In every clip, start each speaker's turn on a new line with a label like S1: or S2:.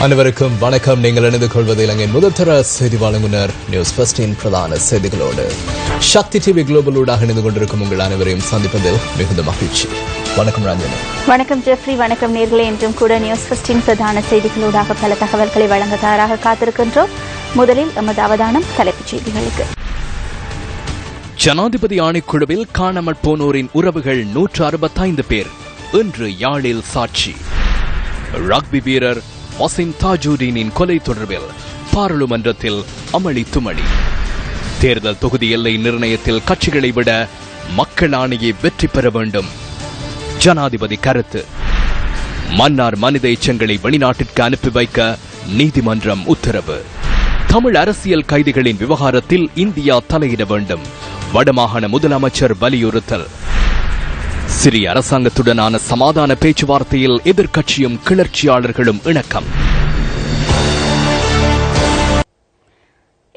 S1: அனைவருக்கும் வணக்கம். நீங்கள் இணைந்து கொள்வது இலங்கையின் முதல்தர செய்தி வழங்குனர் நியூஸ் ஃபர்ஸ்டின் பிரதான செய்திகளோடு. சக்தி டிவி குளோபல் ஊடாக இணைந்து கொண்டிருக்கும் உங்கள் அனைவரையும் சந்திப்பதில் மிகுந்த மகிழ்ச்சி. வணக்கம் ராஜன்.
S2: வணக்கம் ஜெஃப்ரி. வணக்கம் நேர்களே. என்றும் கூட நியூஸ் ஃபர்ஸ்டின் பிரதான செய்திகளூடாக பல தகவல்களை வழங்க தயாராக காத்திருக்கின்றோம். முதலில் எமது அவதானம் தலைப்புச் செய்திகளுக்கு.
S1: ஜனாதிபதி ஆணைக்குழுவில் காணாமல் போனோரின் உறவுகள் 165 பேர் இன்று யாழில் சாட்சி. ரக்பி வீரர் வசிம் தாஜுதீனின் கொலை தொடர்பில் பாராளுமன்றத்தில் அமளி துமளி. தேர்தல் தொகுதி எல்லை நிர்ணயத்தில் கட்சிகளை விட மக்கள் ஆணையை வெற்றி பெற வேண்டும், ஜனாதிபதி கருத்து. மன்னார் மனித எச்சங்களை வெளிநாட்டிற்கு அனுப்பி வைக்க நீதிமன்றம் உத்தரவு. தமிழ் அரசியல் கைதிகளின் விவகாரத்தில் இந்தியா தலையிட வேண்டும், வடமாகாண முதலமைச்சர் வலியுறுத்தல். சிரிய அரசாங்கத்துடனான சமாதான பேச்சுவார்த்தையில் எதிர்க்கட்சியும் கிளர்ச்சியாளர்களும் இணக்கம்.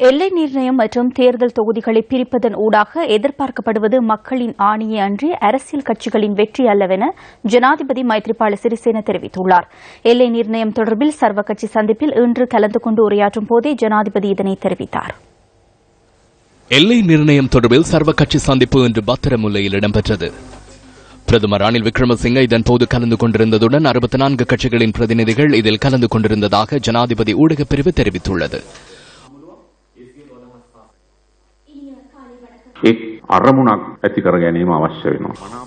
S2: எல்லை நிர்ணயம் மற்றும் தேர்தல் தொகுதிகளை பிரிப்பதன் ஊடாக எதிர்பார்க்கப்படுவது மக்களின் ஆணையே அன்றி அரசியல் கட்சிகளின் வெற்றி அல்லவென ஜனாதிபதி மைத்ரிபால சிறிசேன தெரிவித்துள்ளார். எல்லை நிர்ணயம் தொடர்பில் சர்வகட்சி சந்திப்பில் இன்று கலந்து கொண்டு உரையாற்றும் போதே ஜனாதிபதி இதனை தெரிவித்தார்.
S1: எல்லை நிர்ணயம் தொடர்பில் சர்வகட்சி சந்திப்பு இன்று பத்திரமுல்லையில் இடம்பெற்றது. பிரதமர் ரணில் விக்ரமசிங்கே இதன்போது கலந்து கொண்டிருந்ததுடன் 64 கட்சிகளின் பிரதிநிதிகள் இதில் கலந்து கொண்டிருந்ததாக ஜனாதிபதி ஊடகப் பிரிவு தெரிவித்துள்ளது.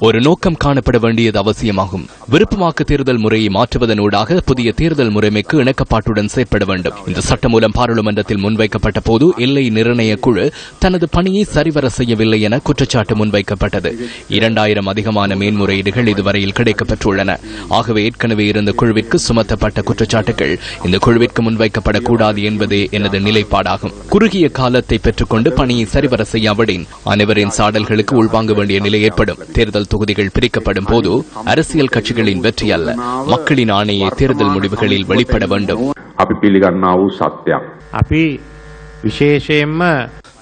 S1: ஒரு நோக்கம் காணப்பட வேண்டியது அவசியமாகும். விருப்பமாக்க தேர்தல் முறையை மாற்றுவதனூடாக புதிய தேர்தல் முறைமைக்கு இணக்கப்பாட்டுடன் செயற்பட வேண்டும். இந்த சட்டம் மூலம் பாராளுமன்றத்தில் முன்வைக்கப்பட்ட போது எல்லை நிர்ணய குழு தனது பணியை சரிவர செய்யவில்லை என குற்றச்சாட்டு முன்வைக்கப்பட்டது. 2000 அதிகமான மேன்முறையீடுகள் இதுவரையில் கிடைக்கப்பெற்றுள்ளன. ஆகவே ஏற்கனவே இருந்த குழுவிற்கு சுமத்தப்பட்ட குற்றச்சாட்டுகள் இந்த குழுவிற்கு முன்வைக்கப்படக்கூடாது என்பதே எனது நிலைப்பாடாகும். குறுகிய காலத்தை பெற்றுக்கொண்டு பணியை சரிவர செய்யாவிடின் அனைவரின் சாடல்களுக்கு உள்வாங்க வேண்டிய நிலை ஏற்படும். தேர்தல் தொகுதிகள் பிரிக்கப்படும் போது அரசியல் கட்சிகளின் வெற்றி அல்ல, மக்களின் ஆணையை தேர்தல் முடிவுகளில் வெளிப்பட வேண்டும்.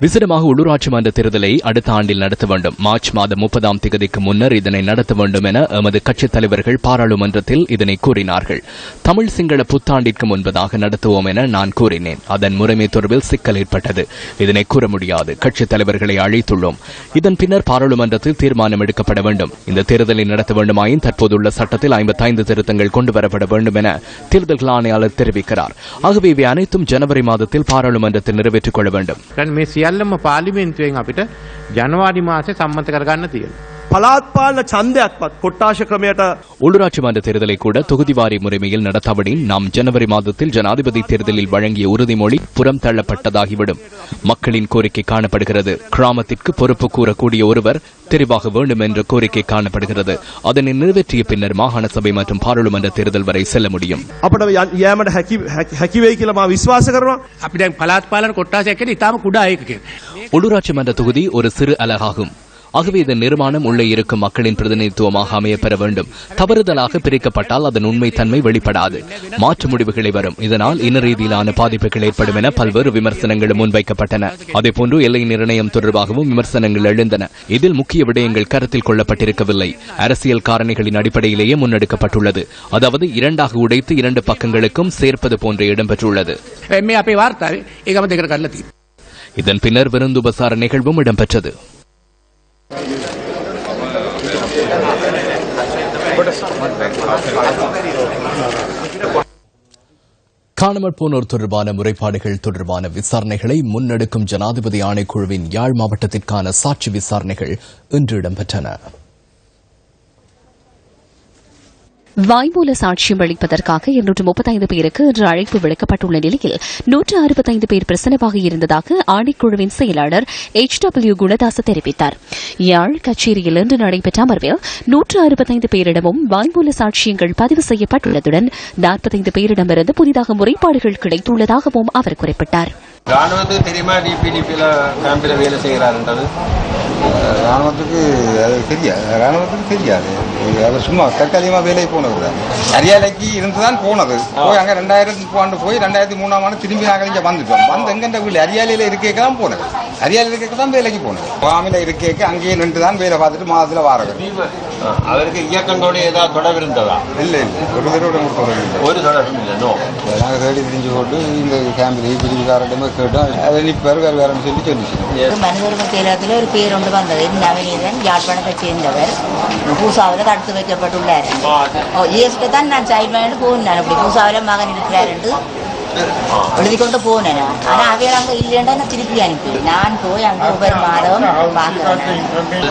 S1: விசேடமாக உள்ளூராட்சி மன்ற தேர்தலை அடுத்த ஆண்டில் நடத்த வேண்டும். மார்ச் மாதம் 30ஆம் தேதிக்கு முன்னர் இதனை நடத்த வேண்டும் என எமது கட்சித் தலைவர்கள் பாராளுமன்றத்தில் இதனை கூறினார்கள். தமிழ் சிங்கள புத்தாண்டிற்கு முன்பதாக நடத்துவோம் என நான் கூறினேன். அதன் முறைமை தொடர்பில் சிக்கல் ஏற்பட்டது. இதனை கூற முடியாது. கட்சித் தலைவர்களை அழைத்துள்ளோம். இதன் பின்னர் பாராளுமன்றத்தில் தீர்மானம் எடுக்கப்பட வேண்டும். இந்த தேர்தலை நடத்த வேண்டுமாயின் தற்போதுள்ள சட்டத்தில் 55 திருத்தங்கள் கொண்டுவரப்பட வேண்டும் என தேர்தல் ஆணையாளர் தெரிவிக்கிறார். ஆகவே இவை அனைத்தும் ஜனவரி மாதத்தில் பாராளுமன்றத்தில் நிறைவேற்றிக் கொள்ள வேண்டும்.
S3: සියල්ලම පාර්ලිමේන්තුවෙන් අපිට ජනවාරි මාසේ සම්මත කරගන්න තියෙනවා.
S4: පළාත් පාලන ඡන්දයක්වත් කොට්ටාශ ක්‍රමයට
S1: உள்ளூராட்சி மன்ற தேர்தலை கூட தொகுதிவாரி முறைமையில் நடத்தாவிடின் நாம் ஜனவரி மாதத்தில் ஜனாதிபதி தேர்தலில் வழங்கிய உறுதிமொழி புறம் தள்ளப்பட்டதாகிவிடும். மக்களின் கோரிக்கை காணப்படுகிறது. கிராமத்திற்கு பொறுப்பு கூறக்கூடிய ஒருவர் தெரிவாக வேண்டும் என்ற கோரிக்கை காணப்படுகிறது. அதனை நிறைவேற்றிய பின்னர் மாகாண சபை மற்றும் பாராளுமன்ற தேர்தல் வரை செல்ல முடியும்.
S4: අපිට යෑමට හැකි වෙයි කියලා මම විශ්වාස කරනවා.
S3: අපි දැන් පළාත් පාලන කොට්ටාශයක් කියන්නේ ඊටාම කුඩා ඒකකයක්.
S1: உள்ளூராட்சி மன்ற தொகுதி ஒரு சிறு அலகாகும். ஆகவே இதன் நிர்மாணம் உள்ளே இருக்கும் மக்களின் பிரதிநிதித்துவமாக அமைய பெற வேண்டும். தவறுதலாக பிரிக்கப்பட்டால் அதன் உண்மை தன்மை வெளிப்படாது, மாற்று முடிவுகளை வரும். இதனால் இன ரீதியிலான பாதிப்புகள் ஏற்படும் என பல்வேறு விமர்சனங்களும் முன்வைக்கப்பட்டன. அதேபோன்று எல்லை நிர்ணயம் தொடர்பாகவும் விமர்சனங்கள் எழுந்தன. இதில் முக்கிய விடயங்கள் கருத்தில் கொள்ளப்பட்டிருக்கவில்லை. அரசியல் காரணிகளின் அடிப்படையிலேயே முன்னெடுக்கப்பட்டுள்ளது. அதாவது இரண்டாக உடைத்து 2 பக்கங்களுக்கும் சேர்ப்பது போன்ற இடம்பெற்றுள்ளது. இதன் பின்னர் விருந்துபசார நிகழ்வும் இடம்பெற்றது. காணாமல் போனோர் தொடர்பான முறைப்பாடுகள் தொடர்பான விசாரணைகளை முன்னெடுக்கும் ஜனாதிபதி ஆணைக்குழுவின் யாழ் மாவட்டத்திற்கான சாட்சி விசாரணைகள் இன்று இடம்பெற்றன.
S5: வாய்மூல சாட்சியம் அளிப்பதற்காக 235 பேருக்கு இன்று அழைப்பு விடுக்கப்பட்டுள்ள நிலையில் 165 பேர் பிரசனமாக இருந்ததாக ஆணைக்குழுவின் செயலாளர் HW குணதாச தெரிவித்தார். யாழ் கச்சேரியில் இன்று நடைபெற்ற அமர்வில் 165 பேரிடமும் வாய்மூல சாட்சியங்கள் பதிவு செய்யப்பட்டுள்ளதுடன் 45 பேரிடமிருந்து புதிதாக முறைப்பாடுகள் கிடைத்துள்ளதாகவும் அவர் குறிப்பிட்டார்.
S6: ராணுவத்துக்கு தெரியுமா டிபிடிபியில் கேம்பில் வேலை செய்கிறாருன்றது?
S7: ராணுவத்துக்கு அது தெரியாது. அவர் சும்மா தற்காலிகமாக வேலைக்கு போனது தான். அரியாலைக்கு இருந்து தான் போனது. போய் அங்கே 2000 போய் 2003 திரும்பி நாங்கள் இங்கே வந்துட்டோம். வந்து எங்கெந்த வீடு அரியாலையில் இருக்க தான் போனது. அரியாலையில் இருக்க தான் வேலைக்கு போனது. முகாமில் இருக்க அங்கேயே நின்று தான் வேலை பார்த்துட்டு மாதத்தில் வாரது.
S6: அவருக்கு இயக்கங்களோட ஏதாவது தொடர்பு இருந்ததா?
S7: இல்லை ஒரு தடவை
S6: ஒரு தொடர்பு இல்லை.
S7: நாங்கள் தேடி தெரிஞ்சு போட்டு இந்த கேம்பில் பிடிக்காரட்டமே கேட்டோம். அதை நீ வேறுன்னு சொல்லிச்சு.
S8: மனிதர்ம தேலத்தில் ஒரு பேர் ஒன்று வந்தது. நவநீதன் யாழ்ப்பாணத்தை சேர்ந்தவர் பூசாவில் தடுத்து வைக்கப்பட்டுள்ளார். ஈஸ்ட்டு தான் நான் சைல்ட் போனேன். அப்படி பூசாவில் மகன் இருக்கிறார் என்று எழுதி கொண்டு போனேன். ஆனால் அவையில் அங்கே இல்லைன்னா நான் திருப்பி அனுப்பி நான் போய் அங்கே ஒவ்வொரு மாதம் பார்க்குறேன்.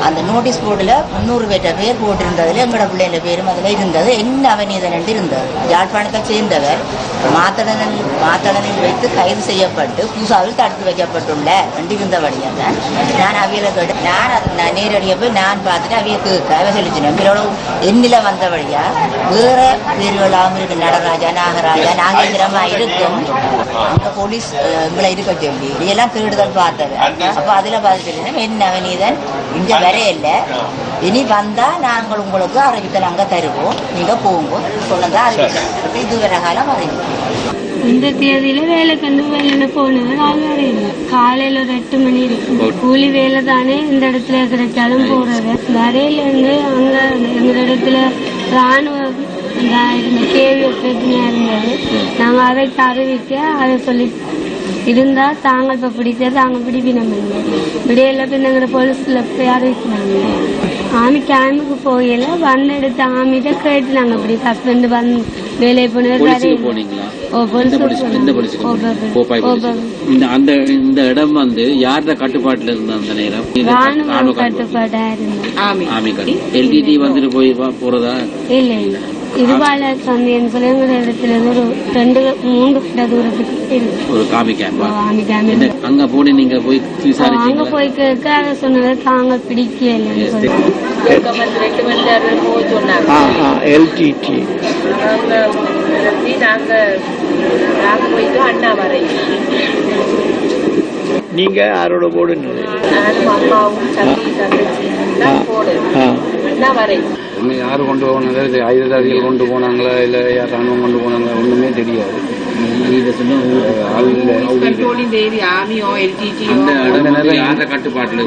S8: அந்த நோட்டீஸ் போர்டில் 300 பேர் போட்டிருந்ததில் எங்களோட பிள்ளைங்க பேரும் அதில் இருந்தது. என்ன அவநீதன் என்று இருந்தது. யாழ்ப்பாணத்தை சேர்ந்தவர் மாத்தடனில் வைத்து கைது செய்யப்பட்டு பூசாவில் தடுத்து வைக்கப்பட்டுள்ள என்று இருந்தபடியாக தான் நான் அவையில் கேட்டு நான் நேரடியாக போய் நான் பார்த்துட்டு அவையை கேட்க சொல்லிச்சினேன். எங்களோட எண்ணில் வந்தபடியா வேறு பேர்களாகவும் இருக்கு. நடராஜா, நாகராஜா, நாகேந்திரமாக இருக்கும். அங்க போலீஸ் எங்களை இருக்க சொல்லி இதெல்லாம் தேடுதல் பார்த்தது. அப்ப அதுல பார்த்து என்ன அவநீதன் இங்க வரையில இனி வந்தா நாங்கள் உங்களுக்கு அறிவித்தல் அங்க தருவோம். நீங்க போங்க சொன்னதா அறிவித்தல். இதுவரை காலம் அறிவித்தோம்.
S9: இந்த தேதியில வேலை கண்டு வேலை போனது காலையில ஒரு 8 மணி இருக்கு. கூலி வேலை தானே இந்த இடத்துல கிடைச்சாலும் போறது. வரையில இருந்து அங்க எங்க இடத்துல ராணுவ கேள்வி பிரச்சனையா இருந்தது. நாங்க அதை அறிவிக்க அதை சொல்லி இருந்தா தாங்க இப்ப பிடிச்சா தாங்க பிடிப்பினம் விடையில பின்னுங்கிற போலீஸ்ல போய் அறிவிச்சாங்க. ஆமி கேம்புக்கு போயில வந்த எடுத்து ஆமிட்ட கேட்டு நாங்க இப்படி ஹஸ்பண்ட் வந்து வேலையை போனது.
S10: இந்த இடம் வந்து யாரோட கட்டுப்பாட்டுல இருந்த அந்த நேரம்?
S9: ராணுவ கட்டுப்பாடா இருந்தது.
S10: எல்டிடி வந்துட்டு போய் போறதா?
S9: இல்ல இல்ல இதுவால சந்தையன் பிள்ளைங்கிற இடத்துல ஒரு 2-3 கிட்ட தூரத்துக்கு
S10: ஒரு காமி கேம்ப். அங்க போன நீங்க போய்
S9: அங்க போய் கேட்க அதை சொன்னதை தாங்க பிடிக்கல.
S11: நீங்க யாரோட போடுங்க?
S7: யாரு கொண்டு போனாங்க? ஆயுததாரிகள் கொண்டு போனாங்களா இல்ல யார் ராணுவம் கொண்டு போனாங்களா ஒண்ணுமே தெரியாது.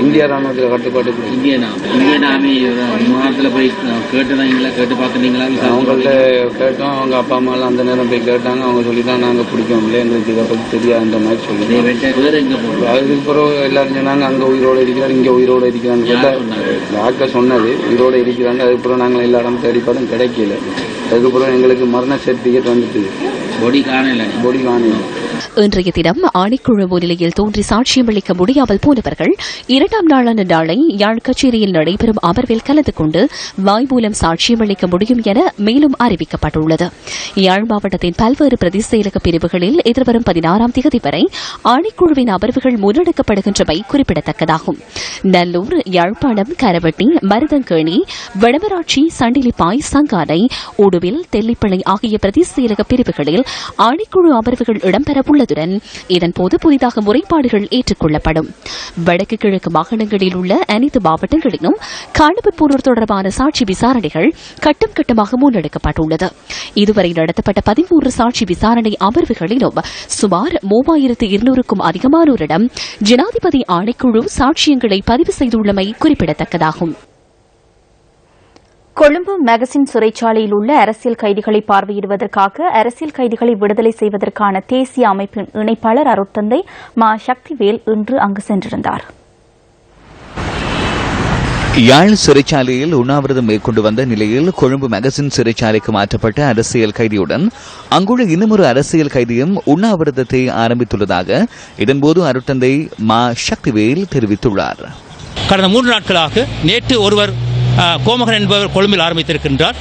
S7: இந்தியா ராணுவத்துல கட்டுப்பாட்டு
S10: போய் கேட்டு பாத்துட்டீங்களா?
S7: அவங்கள்ட்ட கேட்டோம். அவங்க அப்பா அம்மா எல்லாம் அந்த நேரம் போய் கேட்டாங்க. அவங்க சொல்லிதான் நாங்க பிடிக்கோம் இல்லை எங்களுக்கு இதை பத்தி தெரியாதுன்ற மாதிரி சொல்லி அதுக்கப்புறம் எல்லாரும் சொன்னாங்க அங்க உயிரோட இருக்கிறார் இங்க உயிரோட இருக்கிறான்னு டாக்டர் சொன்னது உயிரோட இருக்கிறாங்க. அதுக்கப்புறம் நாங்கள் எல்லா இடம் தேடி பார்த்தோம் கிடைக்கல. அதுக்கப்புறம் எங்களுக்கு மரண சர்டிபிகேட் வந்துட்டு பொடி காணல.
S5: இன்றைய தினம் ஆணைக்குழு முன்னிலையில் தோன்றி சாட்சியம் அளிக்க முடியாமல் போனவர்கள் 2ஆம் நாளான நாளை யாழ் கச்சேரியில் நடைபெறும் அமர்வில் கலந்து கொண்டு வாய்மூலம் சாட்சியம் அளிக்க முடியும் என மேலும் அறிவிக்கப்பட்டுள்ளது. யாழ் மாவட்டத்தின் பல்வேறு பிரதி செயலக பிரிவுகளில் எதிர்வரும் 16ஆம் தேதி வரை ஆணைக்குழுவின் அமர்வுகள் முன்னெடுக்கப்படுகின்றமை குறிப்பிடத்தக்கதாகும். நல்லூர், யாழ்ப்பாணம், கரவட்டி, மருதங்கேணி, வடமராட்சி, சண்டிலிப்பாய், சங்கானை, உடுவில், தெல்லிப்பளை ஆகிய பிரதி செயலக பிரிவுகளில் ஆணைக்குழு அமர்வுகள் இடம்பெறவுள்ளதுடன் இதன்போது புதிதாக முறைப்பாடுகள் ஏற்றுக் வடக்கு கிழக்கு மாகாணங்களில் உள்ள அனைத்து மாவட்டங்களிலும் காணாமற்போனோர் தொடர்பான சாட்சி விசாரணைகள் கட்டம் கட்டமாக முன்னெடுக்கப்பட்டுள்ளது. இதுவரை நடத்தப்பட்ட 13 சாட்சி விசாரணை அமர்வுகளிலும் சுமார் 3200க்கும் அதிகமானோரிடம் ஜனாதிபதி ஆணைக்குழு சாட்சியங்களை பதிவு செய்துள்ளமை குறிப்பிடத்தக்கதாகும்.
S2: கொழும்பு மேகசின் சிறைச்சாலையில் உள்ள அரசியல் கைதிகளை பார்வையிடுவதற்காக அரசியல் கைதிகளை விடுதலை செய்வதற்கான தேசிய அமைப்பின் இணைப்பாளர் அருட்தந்தை மா சக்திவேல் இன்று அங்கு சென்றிருந்தார்.
S12: யாழ் சிறைச்சாலையில் உண்ணாவிரதம் மேற்கொண்டு வந்த நிலையில் கொழும்பு மேகசின் சிறைச்சாலைக்கு மாற்றப்பட்ட அரசியல் கைதியுடன் அங்குள்ள இன்னுமொரு அரசியல் கைதியும் உண்ணாவிரதத்தை ஆரம்பித்துள்ளதாக இதன்போது அருட்தந்தை மா சக்திவேல் தெரிவித்துள்ளார்.
S13: கடந்த 3 நாட்களாக நேற்று ஒருவர் கோமகன் என்பவர் கொழும்பில் ஆரம்பித்திருக்கின்றார்.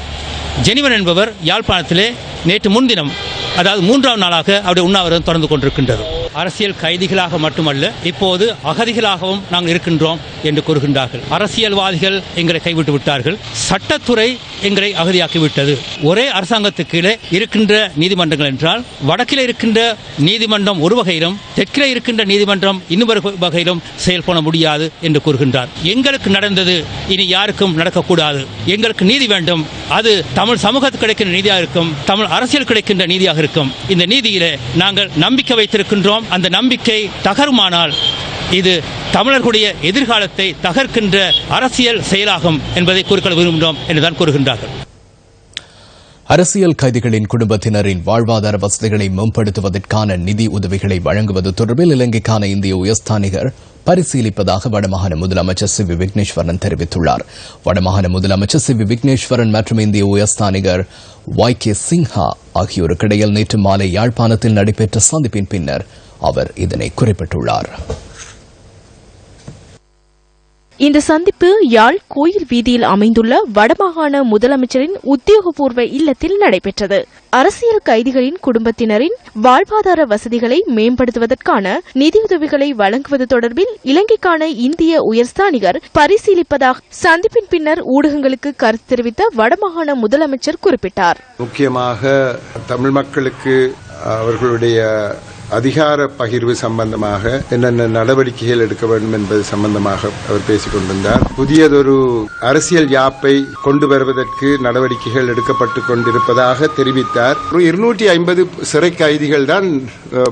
S13: ஜெனிவன் என்பவர் யாழ்ப்பாணத்திலே நேற்று முன்தினம், அதாவது 3ஆம் நாளாக அவருடைய உண்ணாவிரதம் தொடர்ந்து கொண்டிருக்கின்றது. அரசியல் கைதிகளாக மட்டுமல்ல, இப்போது அகதிகளாகவும் நாங்கள் இருக்கின்றோம் என்று கூறுகின்றார்கள். அரசியல்வாதிகள் எங்களை கைவிட்டு விட்டார்கள், சட்டத்துறை எங்களை அகதியாக்கிவிட்டது. ஒரே அரசாங்கத்துக்கு கீழே இருக்கின்ற நீதிமன்றங்கள் என்றால் வடக்கிலே இருக்கின்ற நீதிமன்றம் ஒரு வகையிலும், தெற்கிலே இருக்கின்ற நீதிமன்றம் இன்னொரு வகையிலும் செயல்பட முடியாது என்று கூறுகின்றார். எங்களுக்கு நடந்தது இனி யாருக்கும் நடக்கக்கூடாது, எங்களுக்கு நீதி வேண்டும். அது தமிழ் சமூகத்துக்கு கிடைக்கின்ற நீதியாக இருக்கும், தமிழ் அரசியல் கிடைக்கின்ற நீதியாக இருக்கும். இந்த நீதியிலே நாங்கள் நம்பிக்கை வைத்திருக்கின்றோம். அந்த நம்பிக்கை தகருமானால் இது தமிழர்களுடைய எதிர்காலத்தை தகர்க்கின்ற அரசியல் செயலாகும் என்பதை கூறிக்கொள்ள விரும்புகிறோம் என்றுதான் கூறுகின்றார்கள்.
S1: அரசியல் கைதிகளின் குடும்பத்தினரின் வாழ்வாதார வசதிகளை மேம்படுத்துவதற்கான நிதி உதவிகளை வழங்குவது தொடர்பில் இலங்கைக்கான இந்திய உயர்ஸ்தானிகர் பரிசீலிப்பதாக வடமாகாண முதலமைச்சர் சி வி விக்னேஸ்வரன் தெரிவித்துள்ளார். வடமாகாண முதலமைச்சர் சி வி விக்னேஸ்வரன் மற்றும் இந்திய உயர்ஸ்தானிகர் YK சின்ஹா ஆகியோருக்கு இடையில் நேற்று மாலை யாழ்ப்பாணத்தில் நடைபெற்ற சந்திப்பின் பின்னர் அவர் இதனை குறிப்பிட்டுள்ளார்.
S14: இந்த சந்திப்பு யாழ் கோயில் வீதியில் அமைந்துள்ள வடமாகாண முதலமைச்சரின் உத்தியோகபூர்வ இல்லத்தில் நடைபெற்றது. அரசியல் கைதிகளின் குடும்பத்தினரின் வாழ்வாதார வசதிகளை மேம்படுத்துவதற்கான நிதியுதவிகளை வழங்குவது தொடர்பில் இலங்கைக்கான இந்திய உயர்ஸ்தானிகர் பரிசீலிப்பதாக சந்திப்பின் பின்னர் ஊடகங்களுக்கு கருத்து தெரிவித்த வடமாகாண முதலமைச்சர் குறிப்பிட்டார்.
S15: முக்கியமாக தமிழ் மக்களுக்கு அவர்களுடைய அதிகார பகிர்வு சம்பந்தமாக என்னென்ன நடவடிக்கைகள் எடுக்க வேண்டும் என்பது சம்பந்தமாக அவர் பேசிக் கொண்டிருந்தார். புதியதொரு அரசியல் யாப்பை கொண்டு வருவதற்கு நடவடிக்கைகள் எடுக்கப்பட்டு கொண்டிருப்பதாக தெரிவித்தார். 250 சிறை கைதிகள் தான்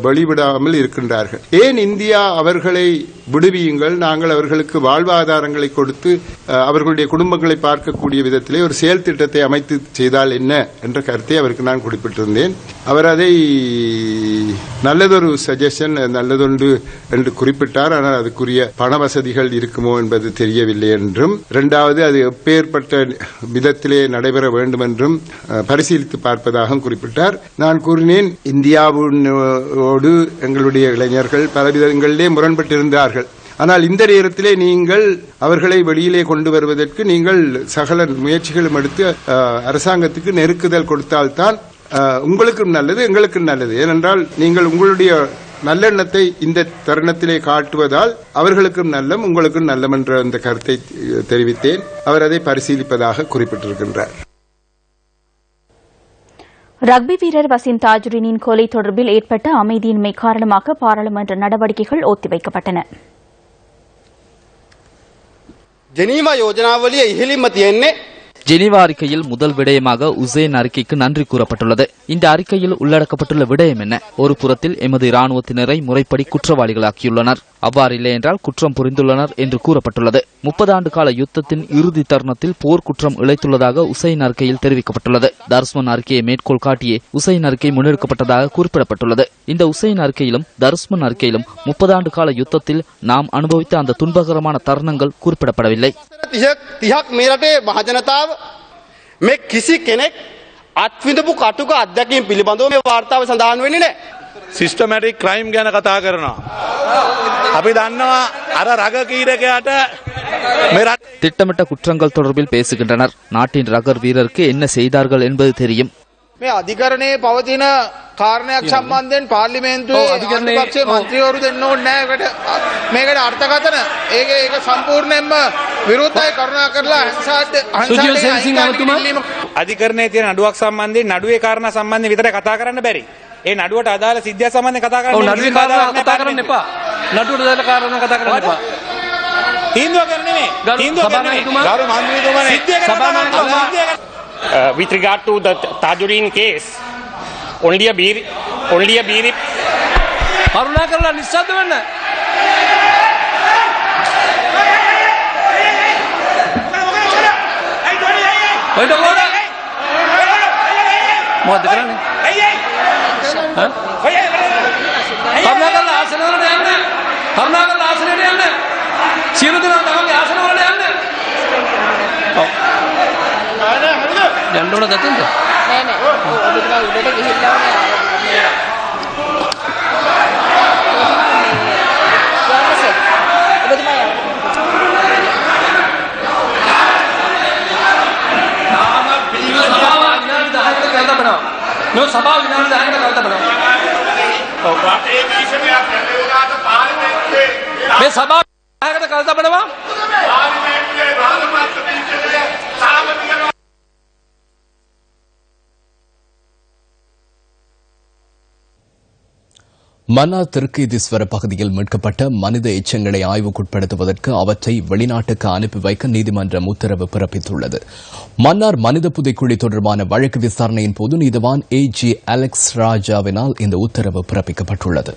S15: வெளிவிடாமல் இருக்கின்றார்கள். ஏன் இந்தியா அவர்களை விடுவியுங்கள், நாங்கள் அவர்களுக்கு வாழ்வாதாரங்களை கொடுத்து அவர்களுடைய குடும்பங்களை பார்க்கக்கூடிய விதத்திலே ஒரு செயல் திட்டத்தை அமைத்து செய்தால் என்ன என்ற கருத்தை அவருக்கு நான் குறிப்பிட்டிருந்தேன். அவர் அதை நல்லதொரு சஜஷன், நல்லதொன்று என்று குறிப்பிட்டார். ஆனால் அதுக்குரிய பண வசதிகள் இருக்குமோ என்பது தெரியவில்லை என்றும், இரண்டாவது அது எப்பேற்பட்ட விதத்திலே நடைபெற வேண்டும் என்றும் பரிசீலித்து பார்ப்பதாக குறிப்பிட்டார். நான் கூறினேன், இந்தியாவோடு எங்களுடைய இளைஞர்கள் பல விதங்களிலே முரண்பட்டிருந்தார்கள். ஆனால் இந்த நேரத்திலே நீங்கள் அவர்களை வெளியிலே கொண்டு வருவதற்கு நீங்கள் சகல முயற்சிகளும் எடுத்து அரசாங்கத்துக்கு நெருக்குதல் கொடுத்தால்தான் உங்களுக்கும் நல்லது, எங்களுக்கும் நல்லது. ஏனென்றால் நீங்கள் உங்களுடைய நல்லெண்ணத்தை இந்த தருணத்திலே காட்டுவதால் அவர்களுக்கும் நல்லம், உங்களுக்கும் நல்லம் என்ற அந்த கருத்தை தெரிவித்தேன். அவர் அதை பரிசீலிப்பதாக குறிப்பிட்டிருக்கின்றார்.
S2: ரக்பி வீரர் வசிம் தாஜுடீனின் கொலை தொடர்பில் ஏற்பட்ட அமைதியின்மை காரணமாக பாராளுமன்ற நடவடிக்கைகள் ஒத்திவைக்கப்பட்டன.
S16: ஜெனீவா யோஜனாவலியை இஹிலிம் තියෙන්නේ
S17: ஜெனீவா அறிக்கையில் முதல் விடயமாக உசேன் அறிக்கைக்கு நன்றி கூறப்பட்டுள்ளது. இந்த அறிக்கையில் உள்ளடக்கப்பட்டுள்ள விடயம் என்ன? ஒரு புறத்தில் எமது இராணுவத்தினரை முறைப்படி குற்றவாளிகளாக்கியுள்ளனர், அவ்வாறில்லை என்றால் குற்றம் புரிந்துள்ளனர் என்று கூறப்பட்டுள்ளது. 30 ஆண்டு கால யுத்தத்தின் இறுதி தருணத்தில் போர் குற்றம் இழைத்துள்ளதாக உசைன் அறிக்கையில் தெரிவிக்கப்பட்டுள்ளது. தர்ஸ்மன் அறிக்கையை மேற்கோள் காட்டியே உசைன் அறிக்கை முன்னெடுக்கப்பட்டதாக குறிப்பிடப்பட்டுள்ளது. இந்த உசைன் அறிக்கையிலும் தர்ஸ்மன் அறிக்கையிலும் 30 ஆண்டு கால யுத்தத்தில் நாம் அனுபவித்த அந்த துன்பகரமான தருணங்கள் குறிப்பிடப்படவில்லை.
S16: මේ කිසි කෙනෙක් අත්විඳපු කටුක අත්දැකීම් පිළිබඳව මේ වාර්තාව සඳහන් වෙන්නේ නැහැ.
S18: සිස්ටමැටික් ක්‍රයිම් ගැන කතා කරනවා. අපි දන්නවා අර රග කීරකයාට
S17: திட்டமிட்ட குற்றங்கள் தொடர்பில் பேசுகின்றனர். நாட்டின் ரகர் வீரருக்கு என்ன செய்தார்கள் என்பது தெரியும்.
S16: මේ අධිකරණයේ පවතින කාරණයක් සම්බන්ධයෙන් පාර්ලිමේන්තුවේ අධිකරණයේ මන්ත්‍රීවරු දෙන්න ඕනේ නැහැ. මේකට අර්ථකථන ඒක සම්පූර්ණයෙන්ම විරුද්ධයි. කරුණා කරලා
S18: අධිකරණයේ තියෙන නඩුවක් සම්බන්ධයෙන් නඩුවේ කාරණා සම්බන්ධයෙන් විතරයි කතා කරන්න බැරි. ඒ නඩුවට අදාළ සිද්ධිය සම්බන්ධයෙන් කතා කරන්න. නඩුවේ කාරණා කතා කරන්න එපා. නඩුවට අදාළ කාරණා කතා කරන්න එපා. තීන්දුව කරන්නේ නේ. තීන්දුව කරන්නේ ගරු මන්ත්‍රීතුමානේ. සිද්ධිය කරනවා.
S19: With regard to the Tajuddin case, only a beer.
S18: කරුණාකරලා නිශ්ශබ්ද වෙන්න. ඔයිට මොකද? මොකද කරන්නේ? කරුණාකරලා ආසන වලට යන්න. කරුණාකරලා ආසනයට යන්න. සියලු දෙනා තමන්ගේ ආසන වලට යන්න. ඔව්. යන්න ඕන දතින්ද? නෑ නෑ. ඔබතුමා උඩට ගිහිල්ලා ඕනේ.
S10: මේ සභාවකට කල් තබනවා.
S1: மன்னார் திருக்கீதீஸ்வர பகுதியில் மீட்கப்பட்ட மனித எச்சங்களை ஆய்வுக்குட்படுத்துவதற்கு அவற்றை வெளிநாட்டுக்கு அனுப்பி வைக்க நீதிமன்றம் உத்தரவு பிறப்பித்துள்ளது. மன்னார் மனித புதைக்குழி தொடர்பான வழக்கு விசாரணையின் போது நீதிவான் A.G. அலெக்ஸ் ராஜாவினால் இந்த உத்தரவு பிறப்பிக்கப்பட்டுள்ளது.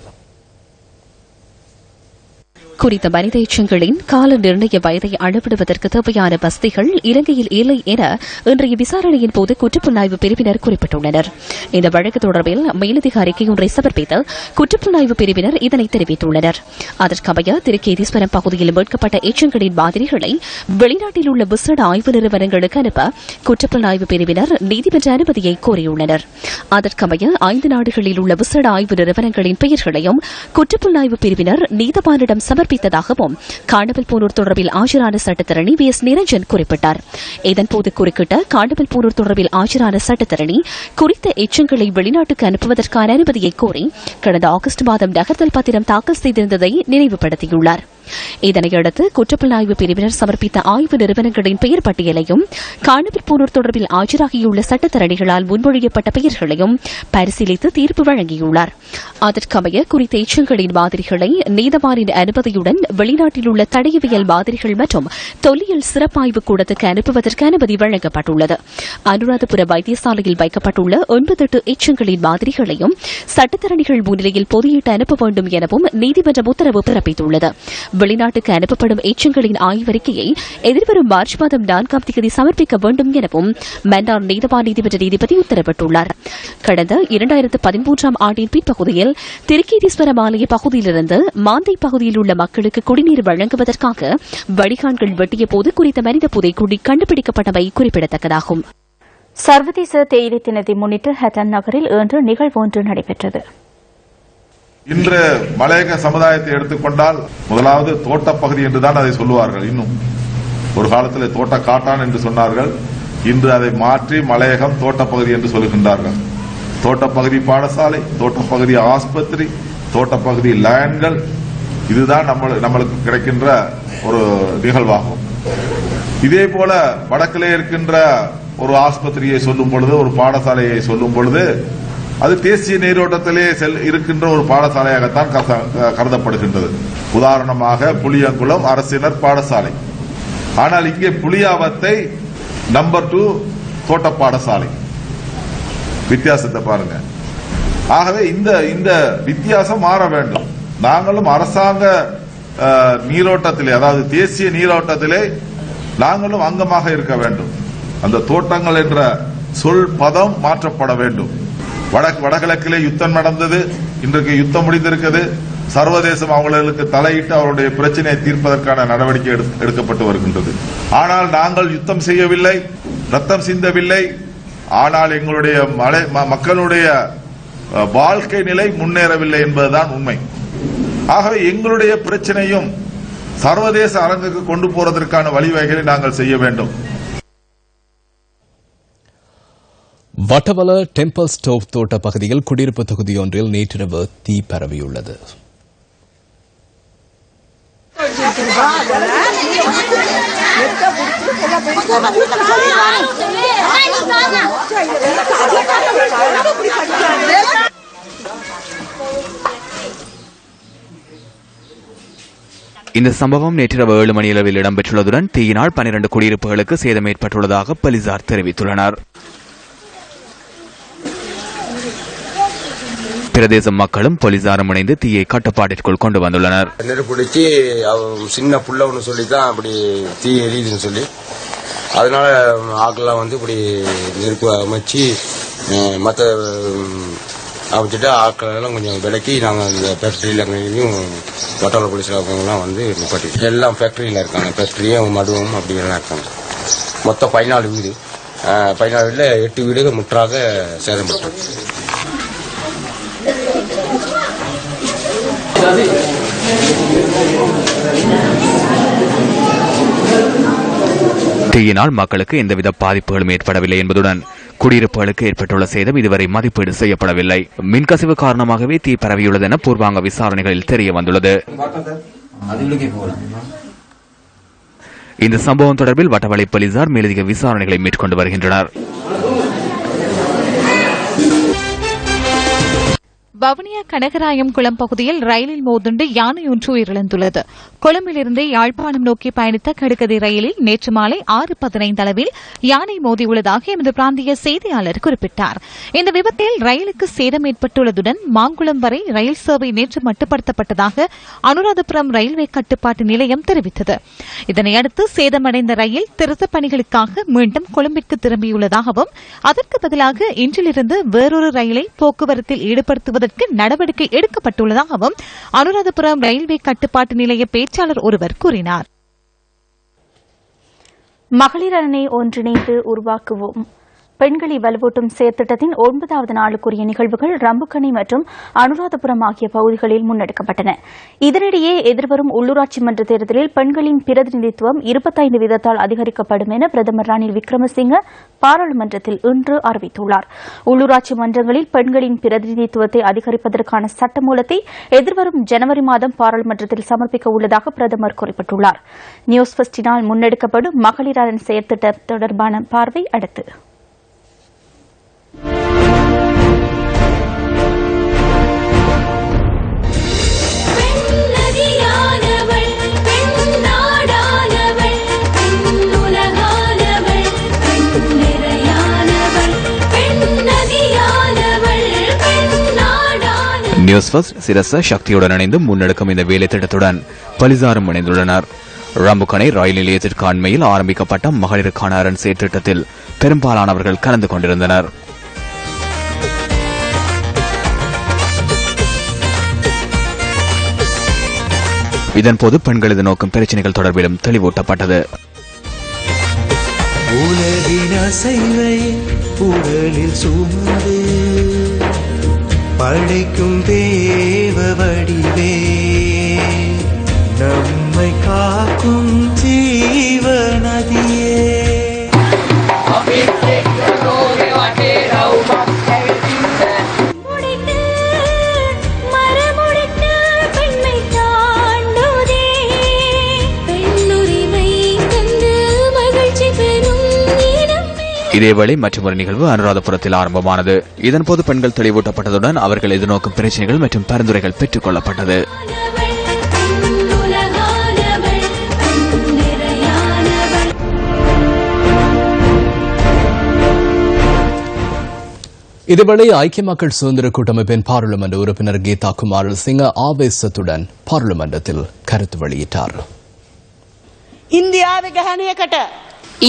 S5: குறித்த மனித எச்சங்களின் கால நிர்ணய வயதை அளவிடுவதற்கு தேவையான வசதிகள் இலங்கையில் இல்லை என இன்றைய விசாரணையின் போது குற்றப்புலனாய்வு பிரிவினர் குறிப்பிட்டுள்ளனர். இந்த வழக்கு தொடர்பில் மேலதிக அறிக்கை ஒன்றை சமர்ப்பித்து குற்றப்புலனாய்வு பிரிவினர் இதனை தெரிவித்துள்ளனர். அதற்கமைய திருக்கேதீஸ்வரம் பகுதியில் மீட்கப்பட்ட எச்சங்களின் மாதிரிகளை வெளிநாட்டில் உள்ள விசேட ஆய்வு நிறுவனங்களுக்கு அனுப்ப குற்றப்புலனாய்வு பிரிவினர் நீதிமன்ற அனுமதியை கோரியுள்ளனர். அதற்கமைய 5 நாடுகளில் உள்ள விசேட ஆய்வு நிறுவனங்களின் பெயர்களையும் குற்றப்புலனாய்வு பிரிவினர் நீதவானிடம் சமர்ப்பித்ததாகவும் காணாமல் போனோர் தொடர்பில் ஆஜரான சட்டத்தரணி V.S. நிரஞ்சன் குறிப்பிட்டார். இதன்போது குறுக்கிட்ட காணாமல் போனோர் தொடர்பில் ஆஜரான சட்டத்தரணி குறித்த எச்சங்களை வெளிநாட்டுக்கு அனுப்புவதற்கான அனுமதியை கோரி கடந்த ஆகஸ்ட் மாதம் நகர்த்தல் பத்திரம் தாக்கல் செய்திருந்ததை நினைவுபடுத்தியுள்ளார். இதனையடுத்து குற்றப்புலனாய்வு பிரிவினர் சமர்ப்பித்த ஆய்வு நிறுவனங்களின் பெயர் பட்டியலையும் காணாமல் போனோர் தொடர்பில் ஆஜராகியுள்ள சட்டத்தரணிகளால் முன்மொழியப்பட்ட பெயர்களையும் பரிசீலித்து தீர்ப்பு வழங்கியுள்ளார். அதற்கமைய குறித்த எச்சங்களின் மாதிரிகளை நீதவானின் அனுமதியுடன் வெளிநாட்டில் உள்ள தடயவியல் மாதிரிகள் மற்றும் தொல்லியல் சிறப்பாய்வு கூடத்துக்கு அனுப்புவதற்கு அனுமதி வழங்கப்பட்டுள்ளது. அனுராதபுர வைத்தியசாலையில் வைக்கப்பட்டுள்ள 98 எச்சங்களின் மாதிரிகளையும் சட்டத்தரணிகள் முன்னிலையில் பொதியிட்டு அனுப்ப வேண்டும் எனவும் நீதிமன்றம் உத்தரவு பிறப்பித்துள்ளது. வெளிநாட்டுக்கு அனுப்பப்படும் எச்சங்களின் ஆய்வறிக்கையை எதிர்வரும் மார்ச் மாதம் 4ஆம் தேதி சமர்ப்பிக்க வேண்டும் எனவும் மன்னார் நீதவான் நீதிமன்ற நீதிபதி உத்தரவிட்டுள்ளார். கடந்த 2013ஆம் ஆண்டின் பிற்பகுதியில் திருக்கீதீஸ்வரம் ஆலய பகுதியிலிருந்து மாந்தை பகுதியில் உள்ள மக்களுக்கு குடிநீர் வழங்குவதற்காக வடிகான்கள் வெட்டிய போது குறித்த மனித புதைக்குழி கண்டுபிடிக்கப்பட்டமை குறிப்பிடத்தக்கதாகும்.
S2: சர்வதேச தேயிலை தினத்தை முன்னிட்டு ஹட்டன் நகரில் இன்று நிகழ்வு ஒன்று நடைபெற்றது.
S20: இன்று மலையக சமுதாயத்தை எடுத்துக்கொண்டால் முதலாவது தோட்டப்பகுதி என்றுதான் அதை சொல்லுவார்கள். இன்னும் ஒரு காலத்தில் தோட்ட காட்டான் என்று சொன்னார்கள். இன்று அதை மாற்றி மலையகம் தோட்டப்பகுதி என்று சொல்லுகின்றார்கள். தோட்டப்பகுதி பாடசாலை, தோட்டப்பகுதி ஆஸ்பத்திரி, தோட்டப்பகுதி லேண்ட்கள், இதுதான் நம்மளுக்கு கிடைக்கின்ற ஒரு நிகழ்வாகும். இதே போல வடக்கிலே இருக்கின்ற ஒரு ஆஸ்பத்திரியை சொல்லும் பொழுது, ஒரு பாடசாலையை சொல்லும் பொழுது அது தேசிய நீரோட்டத்திலே இருக்கின்ற ஒரு பாடசாலையாகத்தான் கருதப்படுகின்றது. உதாரணமாக புளியங்குளம் அரசினர் பாடசாலை. ஆனால் இங்கே புளியாவத்தை நம்பர் 2 தோட்ட பாடசாலை. வித்தியாசத்தை பாருங்க. ஆகவே இந்த வித்தியாசம் மாற வேண்டும். நாங்களும் அரசாங்க நீரோட்டத்திலே, அதாவது தேசிய நீரோட்டத்திலே நாங்களும் அங்கமாக இருக்க வேண்டும். அந்த தோட்டங்கள் என்ற சொல் பதம் மாற்றப்பட வேண்டும். வடகிழக்கிலே யுத்தம் நடந்தது, இன்றைக்கு யுத்தம் முடிந்திருக்கிறது. சர்வதேசம் அவர்களுக்கு தலையிட்டு அவருடைய பிரச்சனையை தீர்ப்பதற்கான நடவடிக்கை எடுக்கப்பட்டு வருகின்றது. ஆனால் நாங்கள் யுத்தம் செய்யவில்லை, ரத்தம் சிந்தவில்லை. ஆனால் எங்களுடைய மக்களுடைய வாழ்க்கை நிலை முன்னேறவில்லை என்பதுதான் உண்மை. ஆகவே எங்களுடைய பிரச்சனையும் சர்வதேச அரங்குக்கு கொண்டு போவதற்கான வழிவகைகளை நாங்கள் செய்ய வேண்டும்.
S1: வட்டவல டெம்பிள் ஸ்டோவ் தோட்ட பகுதியில் குடியிருப்பு தொகுதியொன்றில் நேற்றிரவு தீ பரவியுள்ளது.
S12: இந்த சம்பவம் நேற்றிரவு 7 மணியளவில் இடம்பெற்றுள்ளதுடன் தீயினால் 12 குடியிருப்புகளுக்கு சேதம் ஏற்பட்டுள்ளதாக போலீசார் தெரிவித்துள்ளனர். பிரதேச மக்களும் போலீசாரும் இணைந்து தீயை கட்டுப்பாட்டிற்குள் கொண்டு வந்துள்ளனர்.
S21: நெருப்பிடிச்சு சின்ன புள்ள ஒன்று சொல்லித்தான் அப்படி தீ எரியுதுன்னு சொல்லி, அதனால ஆக்கெல்லாம் வந்து இப்படி நெருப்பு அமைச்சு மற்ற அமைச்சிட்டு ஆட்கள் எல்லாம் கொஞ்சம் விலக்கி நாங்கள் இந்த ஃபேக்டரியில் அங்கேயும் வட்டார போலீஸ் எல்லாம் வந்து நிப்பாட்டி எல்லாம் ஃபேக்டரியில் இருக்காங்க. ஃபேக்டரியும் மடுவும் அப்படியெல்லாம் இருக்காங்க. மொத்தம் 14 வீடு, 14 வீட்டில் 8 வீடுகள் முற்றாக சேதப்பட்டது.
S12: தீயினால் மக்களுக்கு எந்தவித பாதிப்புகளும் ஏற்படவில்லை என்பதுடன் குடியிருப்புகளுக்கு ஏற்பட்டுள்ள சேதம் இதுவரை மதிப்பீடு செய்யப்படவில்லை. மின்கசிவு காரணமாகவே தீ பரவியுள்ளது என பூர்வாங்க விசாரணைகளில் தெரிய வந்துள்ளது. இந்த சம்பவம் தொடர்பில் வட்டவளை போலீசார் மேலதிக விசாரணைகளை மேற்கொண்டு வருகின்றனர்.
S4: வவுனியா கனகராயம் குளம் பகுதியில் ரயிலில் மோதுண்டு யானை ஒன்று உயிரிழந்துள்ளது. கொழும்பிலிருந்து யாழ்ப்பாணம் நோக்கி பயணித்த கடுகதி ரயிலில் நேற்று மாலை 6:15 அளவில் யானை மோதியுள்ளதாக எமது பிராந்திய செய்தியாளர் குறிப்பிட்டார். இந்த விபத்தில் ரயிலுக்கு சேதம் ஏற்பட்டுள்ளதுடன் மாங்குளம் வரை ரயில் சேவை நேற்று மட்டுப்படுத்தப்பட்டதாக அனுராதபுரம் ரயில்வே கட்டுப்பாட்டு நிலையம் தெரிவித்தது. இதனையடுத்து சேதமடைந்த ரயில் திருத்தப் பணிகளுக்காக மீண்டும் கொழும்பிற்கு திரும்பியுள்ளதாகவும் அதற்கு பதிலாக இன்றிலிருந்து வேறொரு ரயிலை போக்குவரத்தில் ஈடுபடுத்துவதற்கு நடவடிக்கை எடுக்கப்பட்டுள்ளதாகவும் அனுராதபுரம் ரயில்வே கட்டுப்பாட்டு நிலைய பேச்சாளர் ஒருவர் கூறினார்.
S2: மகளிர் அணி ஒன்றிணைந்து உருவாக்குவோம் பெண்களை வலுவூட்டும் செயற்திட்டத்தின் 9வது நாளுக்குரிய நிகழ்வுகள் ரம்புக்கணி மற்றும் அனுராதபுரம் ஆகிய பகுதிகளில் முன்னெடுக்கப்பட்டன. இதனிடையே எதிர்வரும் உள்ளூராட்சி மன்ற தேர்தலில் பெண்களின் பிரதிநிதித்துவம் 25 வீதத்தால் அதிகரிக்கப்படும் என பிரதமர் ரணில் விக்ரமசிங்க பாராளுமன்றத்தில் இன்று அறிவித்துள்ளார். உள்ளூராட்சி மன்றங்களில் பெண்களின் பிரதிநிதித்துவத்தை அதிகரிப்பதற்கான சட்டமூலத்தை எதிர்வரும் ஜனவரி மாதம் பாராளுமன்றத்தில் சமர்ப்பிக்க உள்ளதாக பிரதமர் குறிப்பிட்டுள்ளார். நியூஸ் ஃபர்ஸ்டினால் முன்னெடுக்கப்படும் மகளிர் அரண் செயற்திட்டம் தொடர்பான பார்வை அடுத்து.
S12: நியூஸ் ஃபர்ஸ்ட் சிரச சக்தியுடன் இணைந்து முன்னெடுக்கும் இந்த வேலை திட்டத்துடன் பலிசாரும் இணைந்துள்ளனர். ரம்புக்கணை ரயில் நிலையத்திற்கு அண்மையில் ஆரம்பிக்கப்பட்ட மகளிருக்கான அரண் செயற்திட்டத்தில் பெரும்பாலானவர்கள் கலந்து கொண்டிருந்தனர். இதன்போது பெண்களது நோக்கும் பிரச்சினைகள் தொடர்பிலும் தெளிவூட்டப்பட்டது.
S22: படைக்கும் தேவ வடிவே நம்மை காக்கும் ஜீவ நதியே
S12: இதேவேளை மற்றொரு நிகழ்வு அனுராதபுரத்தில் ஆரம்பமானது. இதன்போது பெண்கள் தெளிவூட்டப்பட்டதுடன் அவர்கள் எதிர்நோக்கும் பிரச்சினைகள் மற்றும் பரிந்துரைகள் பெற்றுக் கொள்ளப்பட்டது.
S1: இதேவேளை ஐக்கிய மக்கள் சுதந்திர கூட்டமைப்பின் பாராளுமன்ற உறுப்பினர் கீதா குமார் சிங் ஆவேசத்துடன் பாராளுமன்றத்தில் கருத்து வெளியிட்டார்.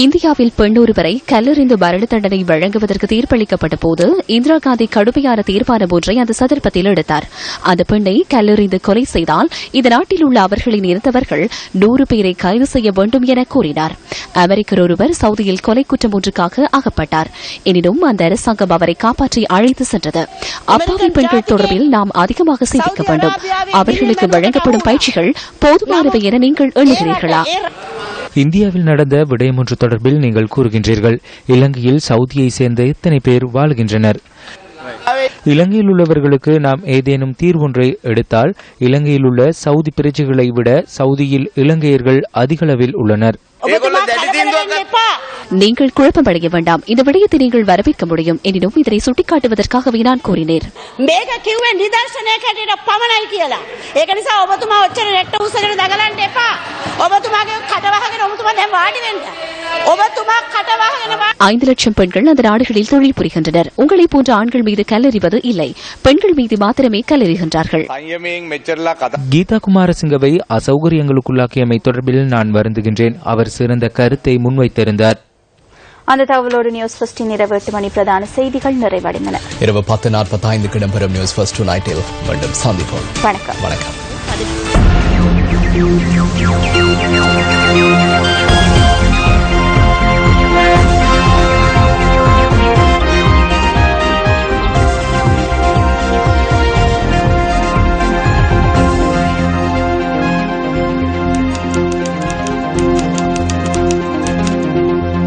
S5: இந்தியாவில் பெண் ஒருவரை கல்லெறிந்து மரண தண்டனை வழங்குவதற்கு தீர்ப்பளிக்கப்பட்ட போது இந்திரா காந்தி கடுமையான தீர்மானம் ஒன்றை அந்த சந்தர்ப்பத்தில் எடுத்தார். அந்த பெண்ணை கல்லெறிந்து கொலை செய்தால் இந்த நாட்டில் உள்ள அவர்களின் இருந்தவர்கள் 100 பேரை கைது செய்ய வேண்டும் என கூறினார். அமெரிக்கர் ஒருவர் சவுதியில் கொலை குற்றம் ஒன்றுக்காக அகப்பட்டார். எனினும் அந்த அரசாங்கம் அவரை காப்பாற்றி அழைத்து சென்றது. அப்பாவி பெண்கள் தொடர்பில் நாம் அதிகமாக சிந்திக்க வேண்டும். அவர்களுக்கு வழங்கப்படும் பயிற்சிகள் போதுமானவை என நீங்கள் எண்ணுகிறீர்களா?
S23: இந்தியாவில் நடந்த விடயம் ஒன்று தொடர்பில் நீங்கள் கூறுகின்றீர்கள். இலங்கையில் சவுதியை சேர்ந்த எத்தனை பேர் வாழ்கின்றனர்? இலங்கையில் உள்ளவர்களுக்கு நாம் ஏதேனும் தீர்வொன்றை எடுத்தால் இலங்கையில் உள்ள சவுதி பிரஜைகளை விட சவுதியில் இலங்கையர்கள் அதிகளவில் உள்ளனர்.
S5: நீங்கள் குழப்பமடைய வேண்டாம். இந்த விடயத்தை நீங்கள் வரவேற்க முடியும். எனினும் இதனை சுட்டிக்காட்டுவதற்காகவே நான் கூறினேன். ஐந்து லட்சம் பெண்கள் அந்த நாடுகளில் தொழில் புரிகின்றனர். உங்களை போன்ற ஆண்கள் மீது கல்லெறிவது இல்லை, பெண்கள் மீது மாத்திரமே கல்லெறிகின்றார்கள்.
S23: கீதா குமாரசிங்கவை அசௌகரியங்களுக்குள்ளாக்கியமை தொடர்பில் நான் வருந்துகின்றேன். அவர் சிறந்த கருத்தை முன்வைத்திருந்தார்.
S2: அந்த தகவலோடு நியூஸ் ஃபர்ஸ்டின் இரவு 8 மணி பிரதான செய்திகள் நிறைவடைந்தன.
S1: இரவு 10:45 இடம்பெறும் நியூஸ் ஃபர்ஸ்ட் நைட்டில் மீண்டும் சந்திப்போம்.
S2: வணக்கம்.
S1: வணக்கம்.